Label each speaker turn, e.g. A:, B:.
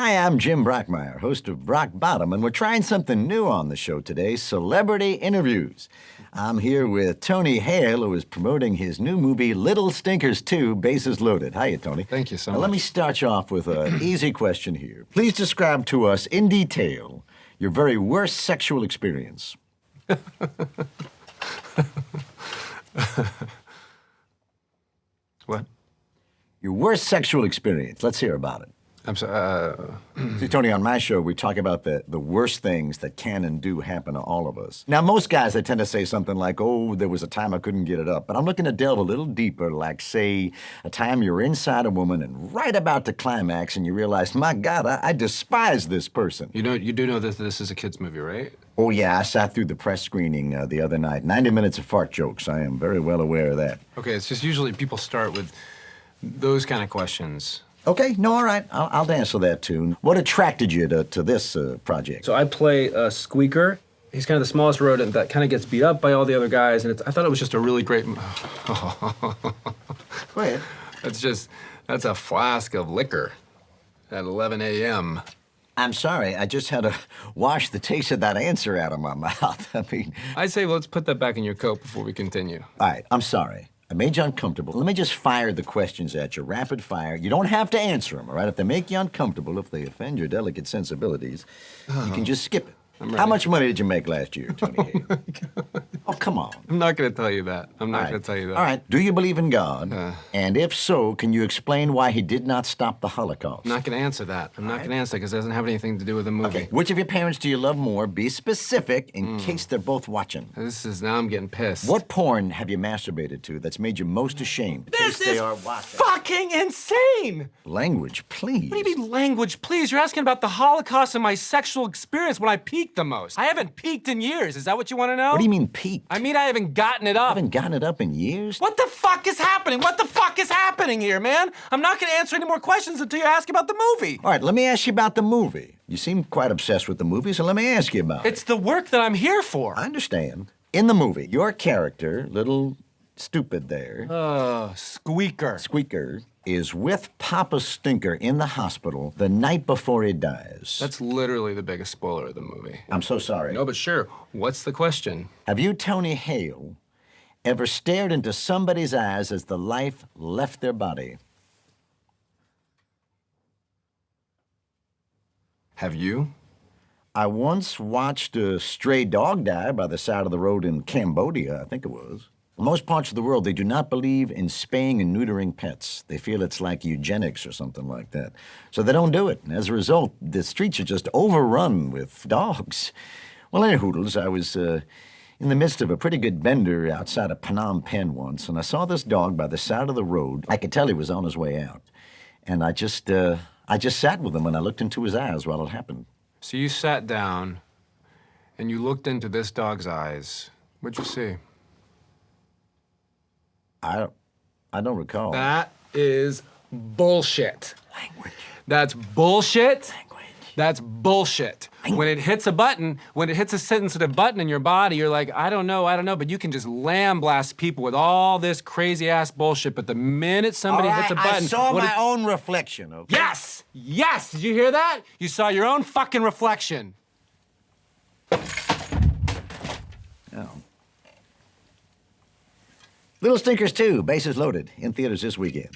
A: Hi, I'm Jim Brockmire, host of Brock Bottom, and we're trying something new on the show today, celebrity interviews. I'm here with Tony Hale, who is promoting his new movie, Little Stinkers 2, Bases Loaded. Hiya, Tony.
B: Thank you so
A: Now,
B: much.
A: let me start you off with an easy question here. Please describe to us in detail your very worst sexual experience.
B: What?
A: Your worst sexual experience. Let's hear about it.
B: I'm sorry.
A: See, Tony, on my show, we talk about the worst things that can and do happen to all of us. Now, most guys, they tend to say something like, oh, there was a time I couldn't get it up. But I'm looking to delve a little deeper, like, say, a time you're inside a woman and right about to climax and you realize, my God, I despise this person.
B: You do know that this is a kid's movie, right?
A: Oh, yeah, I sat through the press screening the other night. 90 minutes of fart jokes. I am very well aware of that.
B: Okay, it's just usually people start with those kind of questions.
A: Okay, no, all right. I'll answer that, too. What attracted you to this project?
C: So I play a Squeaker. He's kind of the smallest rodent that kind of gets beat up by all the other guys, and I thought it was just a really great...
A: Go ahead.
B: That's a flask of liquor at 11 a.m.
A: I'm sorry, I just had to wash the taste of that answer out of my mouth. I mean...
B: I'd say let's put that back in your coat before we continue.
A: All right, I'm sorry. I made you uncomfortable. Let me just fire the questions at you, rapid fire. You don't have to answer them, all right? If they make you uncomfortable, if they offend your delicate sensibilities, you can just skip it. How much money did you make last year, Tony Hale? Oh, come on.
B: I'm not going to tell you that. I'm not going to tell you that.
A: All right. Do you believe in God? And if so, can you explain why he did not stop the Holocaust?
B: I'm not going to answer that. I'm not going to answer that because it doesn't have anything to do with the movie.
A: Okay. Which of your parents do you love more? Be specific in case they're both watching.
B: Now I'm getting pissed.
A: What porn have you masturbated to that's made you most ashamed?
C: This
A: They
C: is
A: are watching.
C: fucking insane!
A: Language, please.
C: What do you mean language, please? You're asking about the Holocaust and my sexual experience when I peaked the most. I haven't peaked in years. Is that what you want to know?
A: What do you mean peaked?
C: I mean, I haven't gotten it up.
A: Haven't gotten it up in years?
C: What the fuck is happening? What the fuck is happening here, man? I'm not gonna answer any more questions until you ask about the movie.
A: All right, let me ask you about the movie. You seem quite obsessed with the movie, so let me ask you about it.
C: It's the work that I'm here for.
A: I understand. In the movie, your character, little stupid there,
C: Squeaker.
A: Squeaker, is with Papa Stinker in the hospital the night before he dies.
B: That's literally the biggest spoiler of the movie.
A: I'm so sorry.
B: No, but sure. What's the question?
A: Have you, Tony Hale, ever stared into somebody's eyes as the life left their body?
B: Have you?
A: I once watched a stray dog die by the side of the road in Cambodia, I think it was. In most parts of the world, they do not believe in spaying and neutering pets. They feel it's like eugenics or something like that. So they don't do it. And as a result, the streets are just overrun with dogs. Well, any hoodles, I was in the midst of a pretty good bender outside of Phnom Penh once, and I saw this dog by the side of the road. I could tell he was on his way out. And I just sat with him and I looked into his eyes while it happened.
B: So you sat down and you looked into this dog's eyes. What'd you see?
A: I don't recall.
B: That is bullshit.
A: Language.
B: That's bullshit.
A: Language.
B: That's bullshit. When it hits a button, when it hits a sensitive button in your body, you're like, I don't know, but you can just lambaste people with all this crazy ass bullshit. But the minute somebody hits a button,
A: I saw my own reflection, okay?
B: Yes! Yes! Did you hear that? You saw your own fucking reflection.
A: Oh. Little Stinkers 2, Bases Loaded, in theaters this weekend.